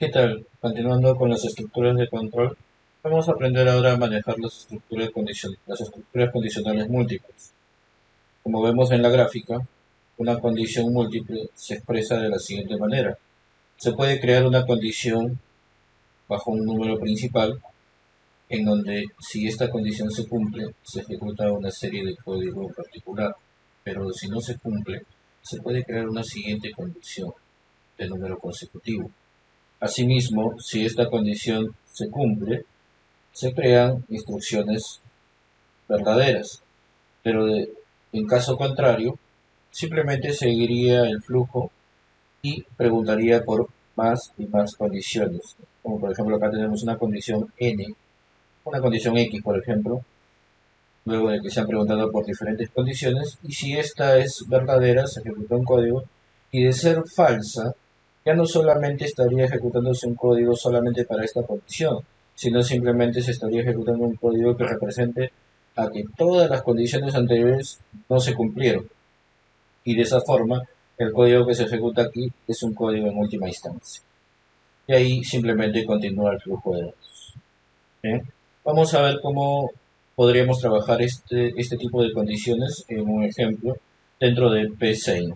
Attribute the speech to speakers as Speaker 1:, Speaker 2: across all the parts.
Speaker 1: ¿Qué tal? Continuando con las estructuras de control, vamos a aprender ahora a manejar las estructuras condicionales múltiples. Como vemos en la gráfica, una condición múltiple se expresa de la siguiente manera. Se puede crear una condición bajo un número principal, en donde si esta condición se cumple, se ejecuta una serie de código en particular, pero si no se cumple, se puede crear una siguiente condición de número consecutivo. Asimismo, si esta condición se cumple, se crean instrucciones verdaderas, pero en caso contrario, simplemente seguiría el flujo y preguntaría por más y más condiciones. Como por ejemplo acá tenemos una condición n, una condición x por ejemplo, luego de que se han preguntado por diferentes condiciones, y si esta es verdadera, se ejecuta un código, y de ser falsa, ya no solamente estaría ejecutándose un código solamente para esta condición, sino simplemente se estaría ejecutando un código que represente a que todas las condiciones anteriores no se cumplieron. Y de esa forma, el código que se ejecuta aquí es un código en última instancia. Y ahí simplemente continúa el flujo de datos. ¿Bien? Vamos a ver cómo podríamos trabajar este tipo de condiciones en un ejemplo dentro de PSeInt.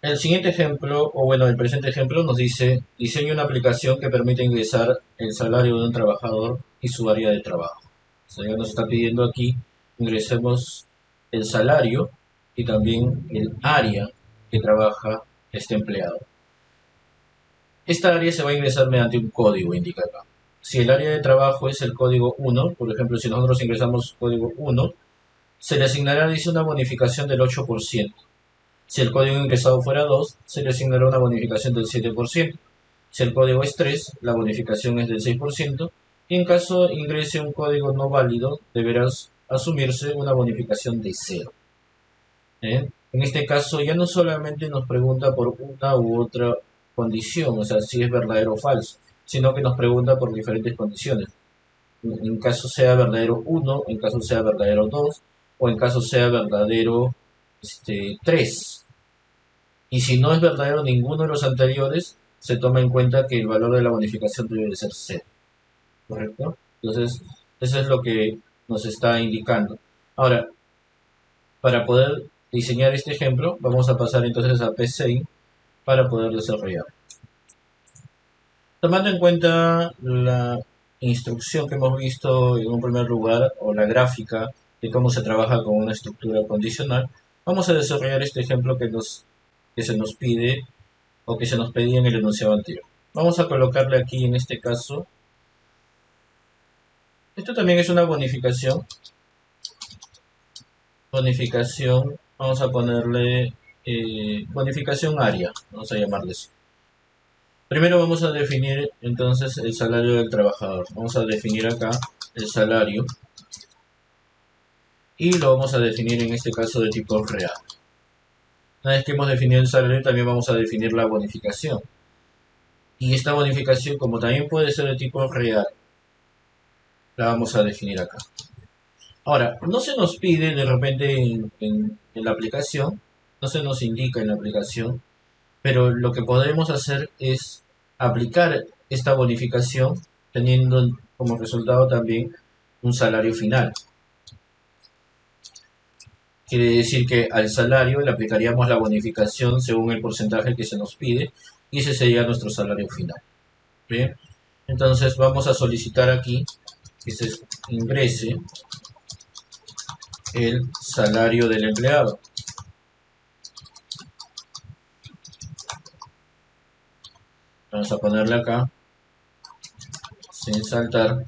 Speaker 1: El siguiente ejemplo, o bueno, el presente ejemplo nos dice, diseña una aplicación que permite ingresar el salario de un trabajador y su área de trabajo. O sea, ya nos está pidiendo aquí, ingresemos el salario y también el área que trabaja este empleado. Esta área se va a ingresar mediante un código, indica acá. Si el área de trabajo es el código 1, por ejemplo, si nosotros ingresamos código 1, se le asignará, dice, una bonificación del 8%. Si el código ingresado fuera 2, se le asignará una bonificación del 7%. Si el código es 3, la bonificación es del 6%. Y en caso ingrese un código no válido, deberá asumirse una bonificación de 0. En este caso ya no solamente nos pregunta por una u otra condición, o sea, si es verdadero o falso, sino que nos pregunta por diferentes condiciones. En caso sea verdadero 1, en caso sea verdadero 2, o en caso sea verdadero 3. Y si no es verdadero ninguno de los anteriores, se toma en cuenta que el valor de la bonificación debe de ser 0. ¿Correcto? Entonces, eso es lo que nos está indicando. Ahora, para poder diseñar este ejemplo, vamos a pasar entonces a PSeInt para poder desarrollar. Tomando en cuenta la instrucción que hemos visto en un primer lugar, o la gráfica de cómo se trabaja con una estructura condicional, vamos a desarrollar este ejemplo que se nos pide o que se nos pedía en el enunciado anterior. Vamos a colocarle aquí en este caso, esto también es una bonificación, vamos a ponerle bonificación área, vamos a llamarle así. Primero vamos a definir entonces el salario del trabajador. Vamos a definir acá el salario y lo vamos a definir en este caso de tipo real. Una vez que hemos definido el salario, también vamos a definir la bonificación. Y esta bonificación, como también puede ser de tipo real, la vamos a definir acá. Ahora, no se nos pide de repente en la aplicación, no se nos indica en la aplicación, pero lo que podemos hacer es aplicar esta bonificación teniendo como resultado también un salario final. Quiere decir que al salario le aplicaríamos la bonificación según el porcentaje que se nos pide y ese sería nuestro salario final. ¿Bien? Entonces vamos a solicitar aquí que se ingrese el salario del empleado. Vamos a ponerle acá sin saltar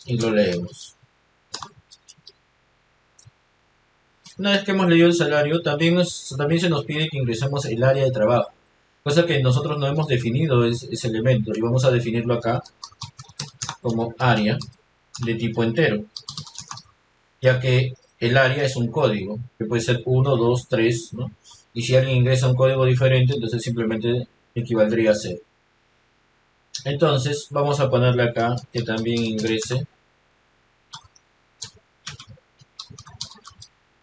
Speaker 1: y lo leemos. Una vez que hemos leído el salario, también se nos pide que ingresemos el área de trabajo, cosa que nosotros no hemos definido ese elemento y vamos a definirlo acá como área de tipo entero, ya que el área es un código, que puede ser 1, 2, 3, ¿no? Y si alguien ingresa un código diferente, entonces simplemente equivaldría a 0. Entonces vamos a ponerle acá que también ingrese,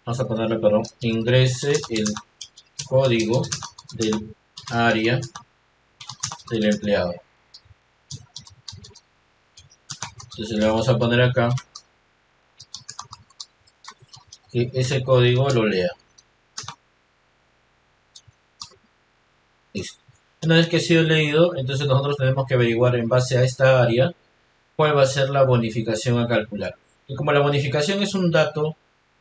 Speaker 1: vamos a ponerle, perdón, ingrese el código del área del empleado. Entonces le vamos a poner acá que ese código lo lea. Listo. Una vez que ha sido leído, entonces nosotros tenemos que averiguar en base a esta área cuál va a ser la bonificación a calcular. Y como la bonificación es un dato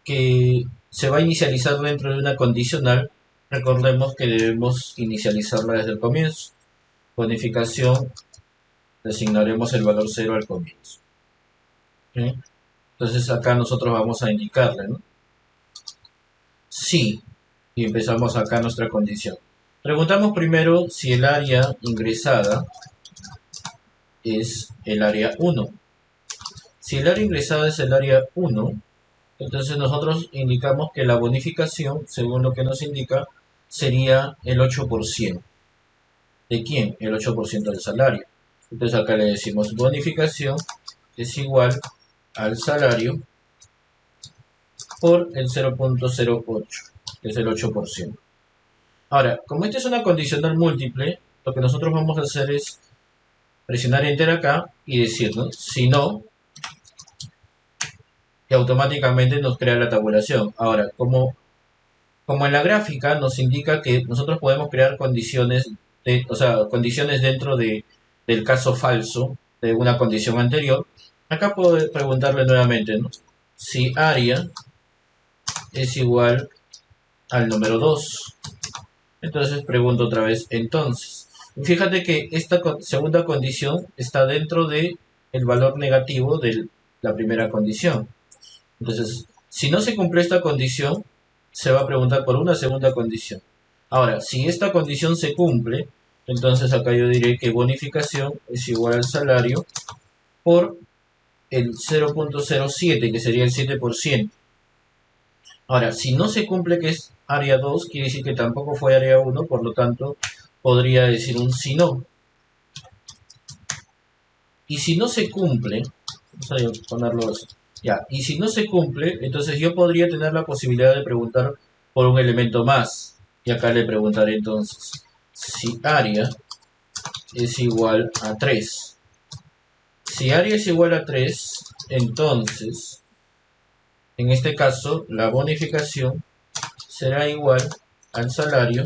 Speaker 1: que se va a inicializar dentro de una condicional, recordemos que debemos inicializarla desde el comienzo. Bonificación, le asignaremos el valor 0 al comienzo. ¿Sí? Entonces acá nosotros vamos a indicarle, ¿no? Sí, y empezamos acá nuestra condición. Preguntamos primero si el área ingresada es el área 1. Si el área ingresada es el área 1, entonces nosotros indicamos que la bonificación, según lo que nos indica, sería el 8%. ¿De quién? El 8% del salario. Entonces acá le decimos bonificación es igual al salario por el 0.08, que es el 8%. Ahora, como esta es una condicional múltiple, lo que nosotros vamos a hacer es presionar Enter acá y decir, ¿no? Si no, y automáticamente nos crea la tabulación. Ahora, como en la gráfica nos indica que nosotros podemos crear condiciones, condiciones dentro del caso falso de una condición anterior, acá puedo preguntarle nuevamente, ¿no? Si área es igual al número 2. Entonces pregunto otra vez, entonces. Fíjate que esta segunda condición está dentro de el valor negativo de la primera condición. Entonces, si no se cumple esta condición, se va a preguntar por una segunda condición. Ahora, si esta condición se cumple, entonces acá yo diré que bonificación es igual al salario por el 0.07, que sería el 7%. Ahora, si no se cumple que es área 2, quiere decir que tampoco fue área 1, por lo tanto, podría decir un si no. Y si no se cumple, vamos a ponerlo así. Ya, y si no se cumple, entonces yo podría tener la posibilidad de preguntar por un elemento más. Y acá le preguntaré entonces si área es igual a 3. Si área es igual a 3, entonces, en este caso, la bonificación será igual al salario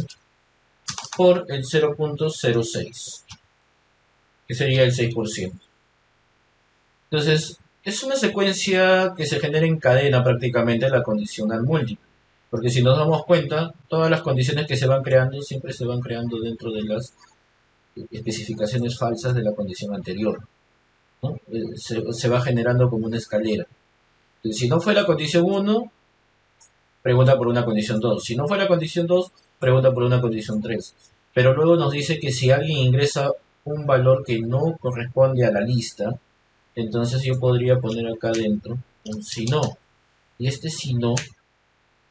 Speaker 1: por el 0.06, que sería el 6%. Entonces, es una secuencia que se genera en cadena prácticamente la condicional múltiple. Porque si nos damos cuenta, todas las condiciones que se van creando siempre se van creando dentro de las especificaciones falsas de la condición anterior, ¿no? Se va generando como una escalera. Entonces, si no fue la condición 1, pregunta por una condición 2. Si no fue la condición 2, pregunta por una condición 3. Pero luego nos dice que si alguien ingresa un valor que no corresponde a la lista, entonces yo podría poner acá adentro un si no. Y este si no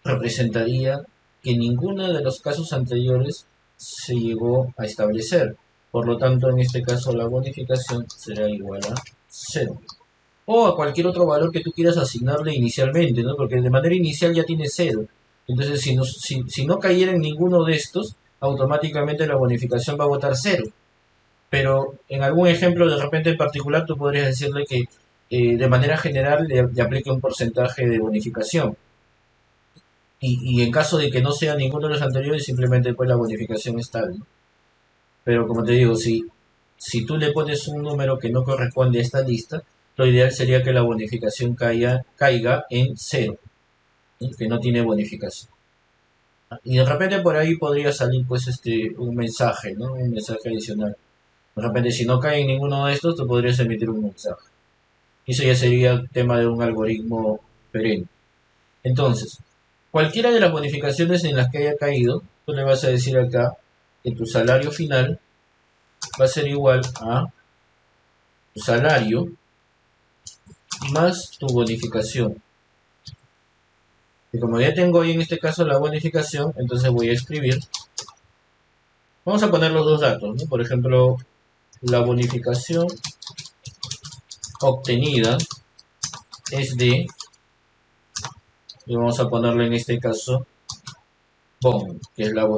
Speaker 1: representaría que ninguno de los casos anteriores se llegó a establecer. Por lo tanto, en este caso la bonificación será igual a 0. O a cualquier otro valor que tú quieras asignarle inicialmente, ¿no? Porque de manera inicial ya tiene 0. Entonces, si no cayera en ninguno de estos, automáticamente la bonificación va a votar 0. Pero en algún ejemplo de repente en particular tú podrías decirle que de manera general le aplique un porcentaje de bonificación. Y en caso de que no sea ninguno de los anteriores, simplemente pues la bonificación es tal, ¿no? Pero como te digo, si tú le pones un número que no corresponde a esta lista, lo ideal sería que la bonificación caiga en 0, ¿sí? Que no tiene bonificación. Y de repente por ahí podría salir pues un mensaje, ¿no? Un mensaje adicional. De repente si no cae en ninguno de estos, tú podrías emitir un mensaje. Eso ya sería el tema de un algoritmo perenne. Entonces, cualquiera de las bonificaciones en las que haya caído, tú le vas a decir acá que tu salario final va a ser igual a tu salario más tu bonificación. Y como ya tengo ahí en este caso la bonificación, entonces voy a escribir. Vamos a poner los dos datos, ¿no? Por ejemplo, la bonificación obtenida es de, y vamos a ponerle en este caso bon, que es la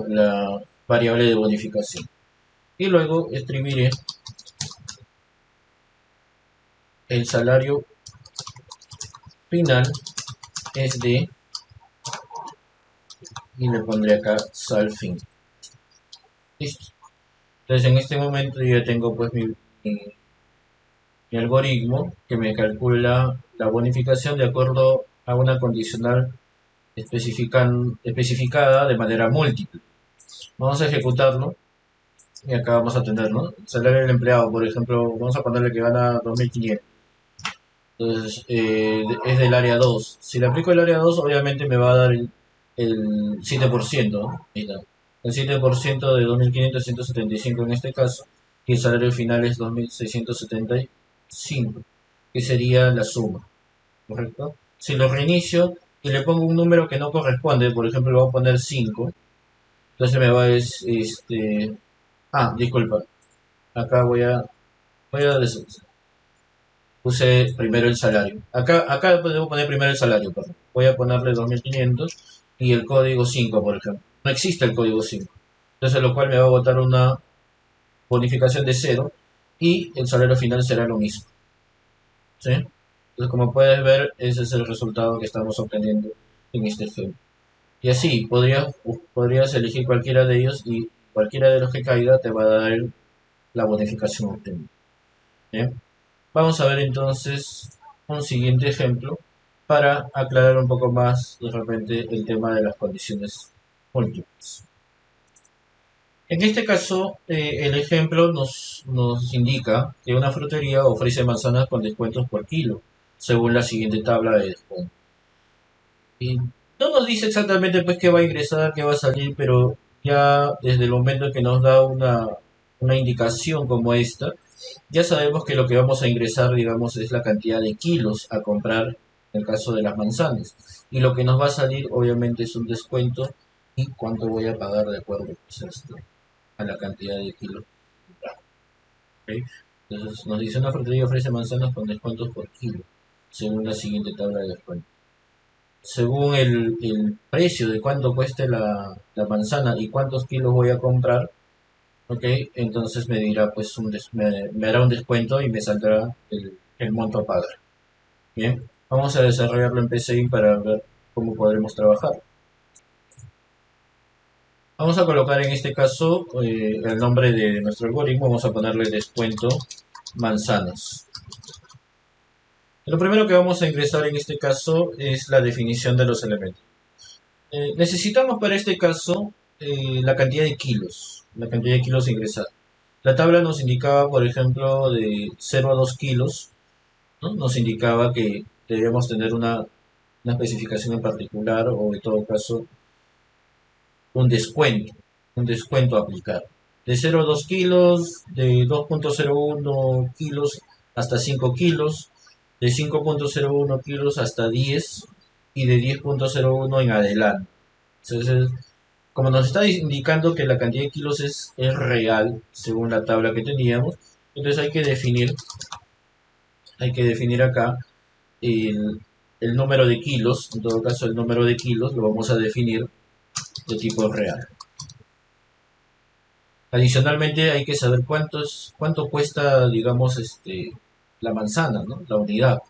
Speaker 1: variable de bonificación. Y luego escribiré el salario final es de, y le pondré acá sal fin. Listo. Entonces en este momento ya tengo pues mi algoritmo que me calcula la bonificación de acuerdo a una condicional especificada de manera múltiple. Vamos a ejecutarlo y acá vamos a tener, ¿no? El salario del empleado, por ejemplo, vamos a ponerle que gana 2.500. Entonces, es del área 2. Si le aplico el área 2, obviamente me va a dar el 7%, ¿no? Ahí está. El 7% de 2.500 es 175 en este caso, y el salario final es 2.675, que sería la suma, ¿correcto? Si lo reinicio y le pongo un número que no corresponde, por ejemplo, le voy a poner 5, entonces me va a disculpa, acá voy a puse primero el salario. Acá debo poner primero el salario, perdón. Voy a ponerle 2.500 y el código 5, por ejemplo. No existe el código 5. Entonces, lo cual me va a botar una bonificación de 0 y el salario final será lo mismo. ¿Sí? Entonces, como puedes ver, ese es el resultado que estamos obteniendo en este ejemplo. Y así, podrías elegir cualquiera de ellos y cualquiera de los que caiga te va a dar la bonificación obtenida. ¿Bien? Vamos a ver entonces un siguiente ejemplo para aclarar un poco más de repente el tema de las condiciones múltiples. En este caso, el ejemplo nos indica que una frutería ofrece manzanas con descuentos por kilo, según la siguiente tabla de descuento. Y no nos dice exactamente pues qué va a ingresar, qué va a salir, pero ya desde el momento en que nos da una indicación como esta, ya sabemos que lo que vamos a ingresar, digamos, es la cantidad de kilos a comprar en el caso de las manzanas. Y lo que nos va a salir, obviamente, es un descuento y cuánto voy a pagar de acuerdo pues, a la cantidad de kilos. ¿Okay? Entonces, nos dice una frutería ofrece manzanas con descuentos por kilo, según la siguiente tabla de descuento. Según el precio de cuánto cueste la manzana y cuántos kilos voy a comprar, ok, entonces me dirá pues me hará un descuento y me saldrá el monto a pagar. Bien, vamos a desarrollarlo en PCI para ver cómo podremos trabajar. Vamos a colocar en este caso el nombre de nuestro algoritmo, vamos a ponerle descuento manzanas. Lo primero que vamos a ingresar en este caso es la definición de los elementos. Necesitamos para este caso la cantidad de kilos ingresados. La tabla nos indicaba, por ejemplo, de 0 a 2 kilos, ¿no? Nos indicaba que debíamos tener una especificación en particular o en todo caso un descuento a aplicar. De 0 a 2 kilos, de 2.01 kilos hasta 5 kilos, de 5.01 kilos hasta 10 y de 10.01 en adelante. Entonces, como nos está indicando que la cantidad de kilos es real según la tabla que teníamos, entonces hay que definir acá el, el número de kilos, en todo caso el número de kilos lo vamos a definir de tipo real. Adicionalmente hay que saber cuánto cuesta, digamos, la manzana, ¿no? La unidad.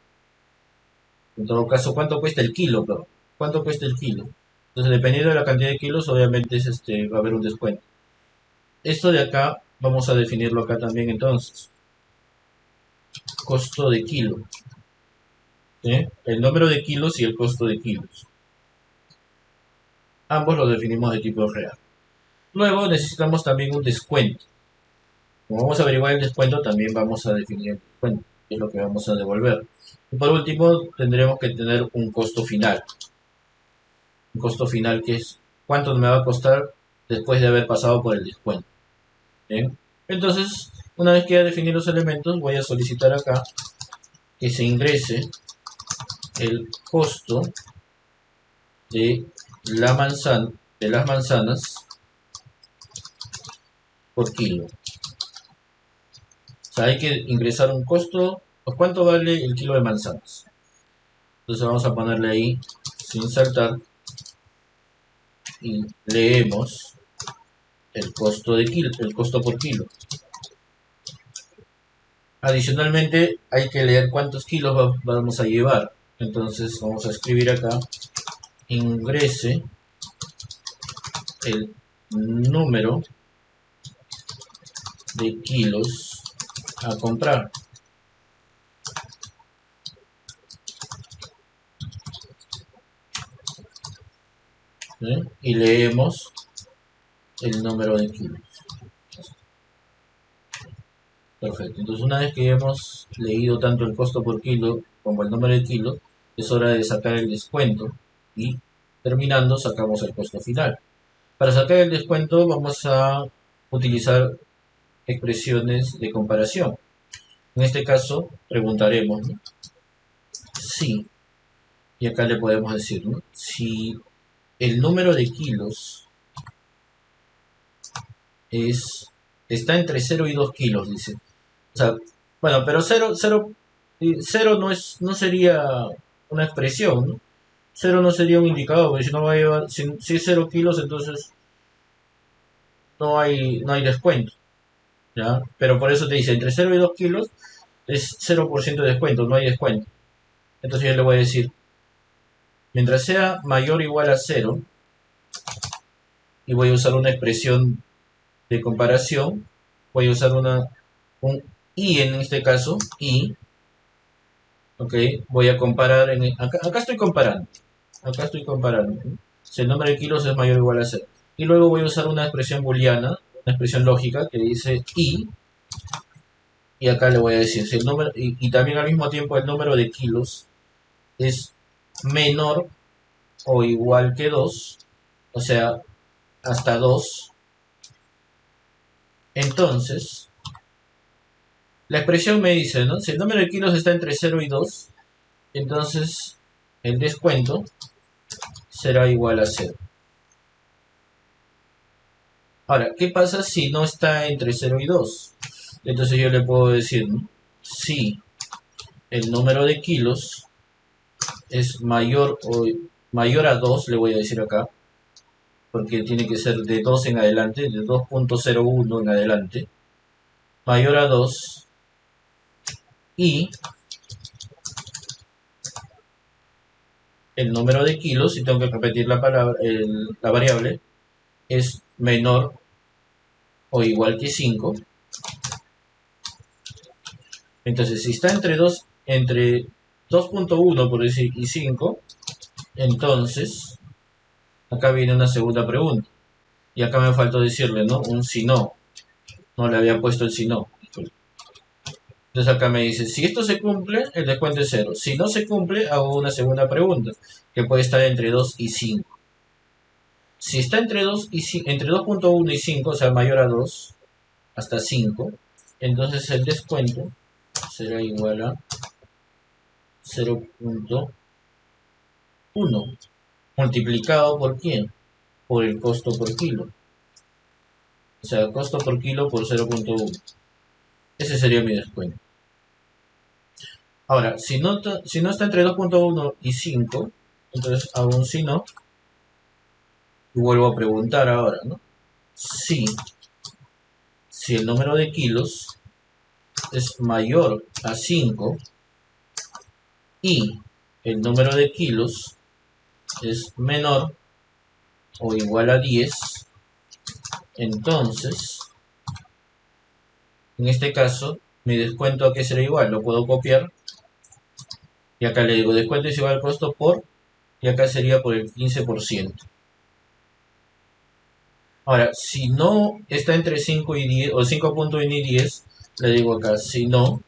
Speaker 1: En todo caso, cuánto cuesta el kilo, pero cuánto cuesta el kilo. Entonces, dependiendo de la cantidad de kilos, obviamente va a haber un descuento. Esto de acá, vamos a definirlo acá también entonces. Costo de kilo. ¿Sí? El número de kilos y el costo de kilos. Ambos los definimos de tipo real. Luego necesitamos también un descuento. Como vamos a averiguar el descuento, también vamos a definir el descuento, que es lo que vamos a devolver. Y por último, tendremos que tener un costo final. Un costo final que es cuánto me va a costar después de haber pasado por el descuento. ¿Bien? Entonces, una vez que ya definí los elementos, voy a solicitar acá que se ingrese el costo de de las manzanas por kilo. O sea, hay que ingresar un costo. ¿Cuánto vale el kilo de manzanas? Entonces vamos a ponerle ahí, sin saltar, y leemos el costo por kilo. Adicionalmente hay que leer cuántos kilos vamos a llevar. Entonces vamos a escribir acá: ingrese el número de kilos a comprar. ¿Sí? Y leemos el número de kilos. Perfecto. Entonces, una vez que hemos leído tanto el costo por kilo como el número de kilos, es hora de sacar el descuento y terminando sacamos el costo final. Para sacar el descuento vamos a utilizar expresiones de comparación. En este caso preguntaremos, ¿no?, si, y acá le podemos decir, ¿no?, si el número de kilos está entre 0 y 2 kilos, dice. O sea, bueno, pero 0 no sería una expresión, ¿no? 0 no sería un indicador, porque si no va a llevar, si es 0 kilos, entonces no hay descuento, ¿ya? Pero por eso te dice, entre 0 y 2 kilos es 0% de descuento, no hay descuento. Entonces yo le voy a decir, mientras sea mayor o igual a 0, y voy a usar una expresión de comparación, voy a usar un y en este caso, y, ok, voy a comparar, acá estoy comparando, si el número de kilos es mayor o igual a 0. Y luego voy a usar una expresión booleana, una expresión lógica que dice y acá le voy a decir, si el número, y también al mismo tiempo el número de kilos es menor o igual que 2, o sea, hasta 2, entonces la expresión me dice, ¿no?, si el número de kilos está entre 0 y 2, entonces el descuento será igual a 0. Ahora, ¿qué pasa si no está entre 0 y 2? Entonces yo le puedo decir, ¿no?, si el número de kilos es mayor a 2, le voy a decir acá, porque tiene que ser de 2 en adelante, de 2.01 en adelante, mayor a 2, y el número de kilos, si tengo que repetir la variable, es menor o igual que 5. Entonces, si está entre 2.1 por decir y 5, entonces acá viene una segunda pregunta. Y acá me faltó decirle, ¿no?, un si no. No le había puesto el si no. Entonces acá me dice, si esto se cumple, el descuento es 0. Si no se cumple, hago una segunda pregunta, que puede estar entre 2 y 5. Si está entre 2.1 y 5, o sea, mayor a 2, hasta 5, entonces el descuento será igual a 0.1 multiplicado por ¿quién? Por el costo por kilo. O sea, costo por kilo por 0.1. Ese sería mi descuento. Ahora, si no está entre 2.1 y 5, entonces hago un si no. Y vuelvo a preguntar ahora, ¿no? Si el número de kilos es mayor a 5 y el número de kilos es menor o igual a 10, entonces, en este caso, mi descuento a qué será igual, lo puedo copiar y acá le digo descuento es igual al costo por, y acá sería por el 15%. Ahora, si no está entre 5 y 10, o 5.1 y 10, le digo acá si no,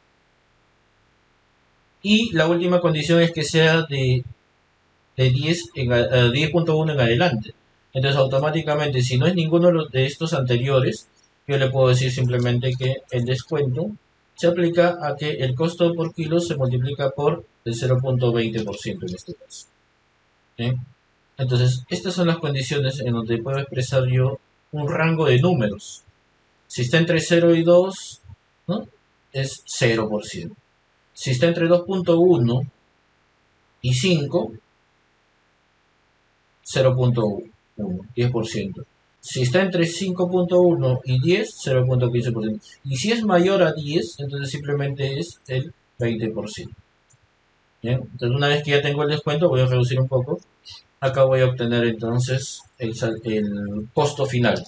Speaker 1: y la última condición es que sea de 10.1 en adelante. Entonces automáticamente, si no es ninguno de estos anteriores, yo le puedo decir simplemente que el descuento se aplica a que el costo por kilo se multiplica por el 0.20% en este caso. ¿Sí? Entonces, estas son las condiciones en donde puedo expresar yo un rango de números. Si está entre 0 y 2, ¿no?, es 0%. Si está entre 2.1 y 5, 0.1. 10%. Si está entre 5.1 y 10, 0.15%. Y si es mayor a 10, entonces simplemente es el 20%. Bien, entonces una vez que ya tengo el descuento, voy a reducir un poco. Acá voy a obtener entonces el costo final.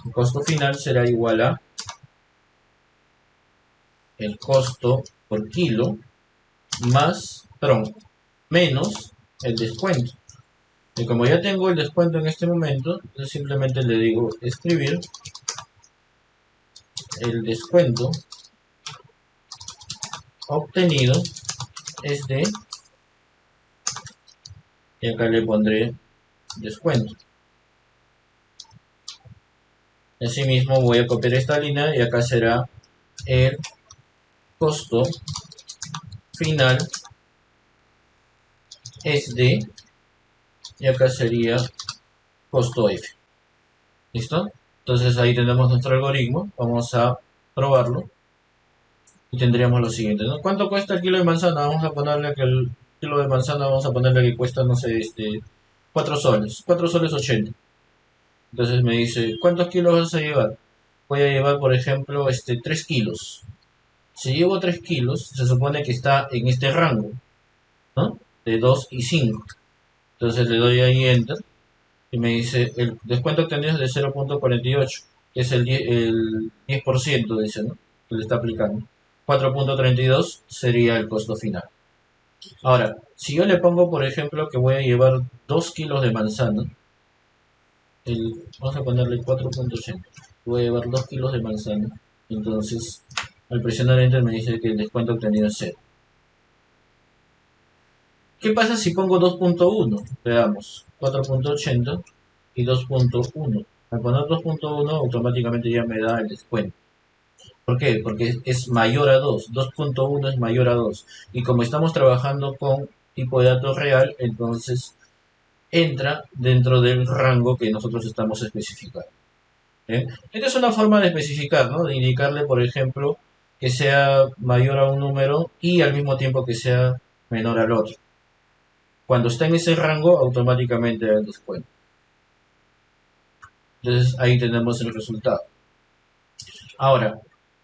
Speaker 1: El costo final será igual a el costo por kilo más, perdón, menos el descuento. Y como ya tengo el descuento en este momento, yo simplemente le digo escribir el descuento obtenido es de, y acá le pondré descuento. Asimismo voy a copiar esta línea y acá será el costo final es de, y acá sería costo F. ¿Listo? Entonces ahí tenemos nuestro algoritmo. Vamos a probarlo. Y tendríamos lo siguiente, ¿no? ¿Cuánto cuesta el kilo de manzana? Vamos a ponerle que el kilo de manzana, vamos a ponerle que cuesta, no sé, 4 soles. 4 soles 80. Entonces me dice, ¿cuántos kilos vas a llevar? Voy a llevar, por ejemplo, 3 kilos. Si llevo 3 kilos, se supone que está en este rango, ¿no? De 2 y 5. Entonces le doy ahí Enter y me dice, el descuento obtenido es de 0.48, que es el 10%, dice, ¿no? Que le está aplicando. 4.32 sería el costo final. Ahora, si yo le pongo, por ejemplo, que voy a llevar 2 kilos de manzana, vamos a ponerle 4.80, voy a llevar 2 kilos de manzana, entonces al presionar Enter me dice que el descuento obtenido es 0. ¿Qué pasa si pongo 2.1? Veamos, 4.80 y 2.1. Al poner 2.1 automáticamente ya me da el descuento. ¿Por qué? Porque es mayor a 2. 2.1 es mayor a 2. Y como estamos trabajando con tipo de datos real, entonces entra dentro del rango que nosotros estamos especificando. ¿Bien? Esta es una forma de especificar, ¿no? De indicarle, por ejemplo, que sea mayor a un número y al mismo tiempo que sea menor al otro. Cuando está en ese rango, automáticamente da el descuento. Entonces ahí tenemos el resultado. Ahora,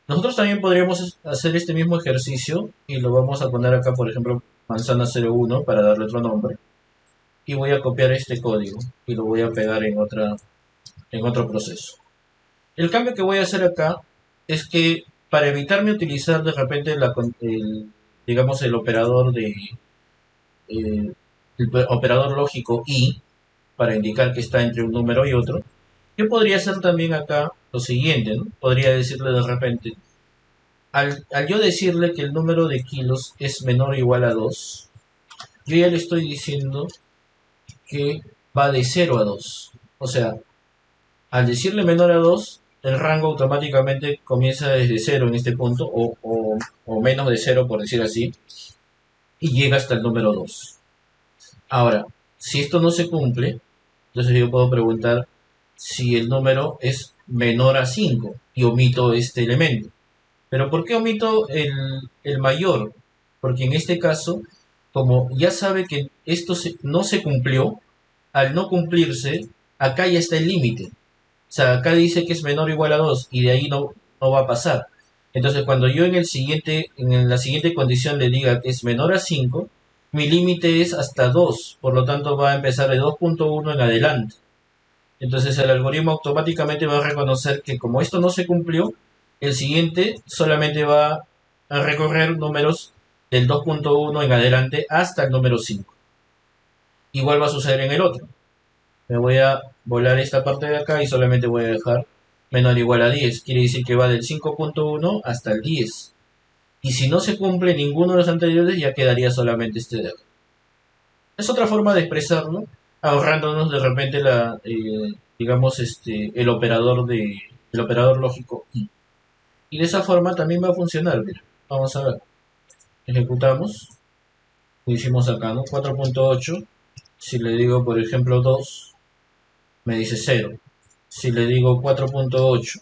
Speaker 1: nosotros también podríamos hacer este mismo ejercicio y lo vamos a poner acá, por ejemplo, manzana 01 para darle otro nombre. Y voy a copiar este código y lo voy a pegar en otro proceso. El cambio que voy a hacer acá es que para evitarme utilizar de repente digamos el operador lógico y para indicar que está entre un número y otro, yo podría hacer también acá lo siguiente, ¿no? Podría decirle de repente, al yo decirle que el número de kilos es menor o igual a 2, yo ya le estoy diciendo que va de 0 a 2. O sea, al decirle menor a 2, el rango automáticamente comienza desde 0 en este punto, o menos de 0 por decir así, y llega hasta el número 2. Ahora, si esto no se cumple, entonces yo puedo preguntar si el número es menor a 5 y omito este elemento. Pero ¿por qué omito el mayor? Porque en este caso, como ya sabe que esto no se cumplió, al no cumplirse, acá ya está el límite. O sea, acá dice que es menor o igual a 2 y de ahí no va a pasar. Entonces, cuando yo en la siguiente condición le diga que es menor a 5, mi límite es hasta 2, por lo tanto va a empezar de 2.1 en adelante. Entonces el algoritmo automáticamente va a reconocer que como esto no se cumplió, el siguiente solamente va a recorrer números del 2.1 en adelante hasta el número 5. Igual va a suceder en el otro. Me voy a volar esta parte de acá y solamente voy a dejar menor o igual a 10. Quiere decir que va del 5.1 hasta el 10. Y si no se cumple ninguno de los anteriores, ya quedaría solamente este de acá. Es otra forma de expresarlo, ahorrándonos de repente digamos, el operador lógico i. Y de esa forma también va a funcionar, mira. Vamos a ver. Ejecutamos. Lo hicimos acá, ¿no? 4.8. Si le digo, por ejemplo, 2, me dice 0. Si le digo 4.8,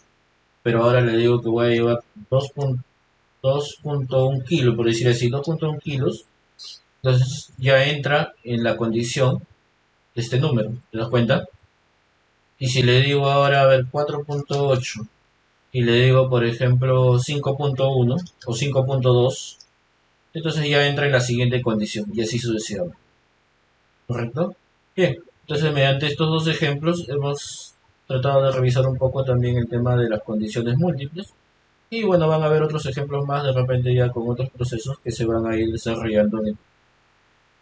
Speaker 1: pero ahora le digo que voy a llevar 2.1 kilos, por decir así, 2.1 kilos, entonces ya entra en la condición este número, ¿te das cuenta? Y si le digo ahora, a ver, 4.8 y le digo, por ejemplo, 5.1 o 5.2, entonces ya entra en la siguiente condición y así sucesivamente. ¿Correcto? Bien, entonces mediante estos dos ejemplos hemos tratado de revisar un poco también el tema de las condiciones múltiples. Y bueno, van a haber otros ejemplos más de repente ya con otros procesos que se van a ir desarrollando.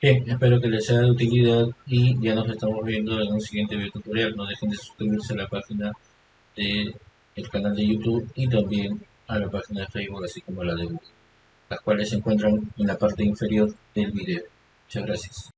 Speaker 1: Bien, espero que les sea de utilidad y ya nos estamos viendo en un siguiente video tutorial. No dejen de suscribirse a la página del canal de YouTube y también a la página de Facebook, así como a la de Google, las cuales se encuentran en la parte inferior del video. Muchas gracias.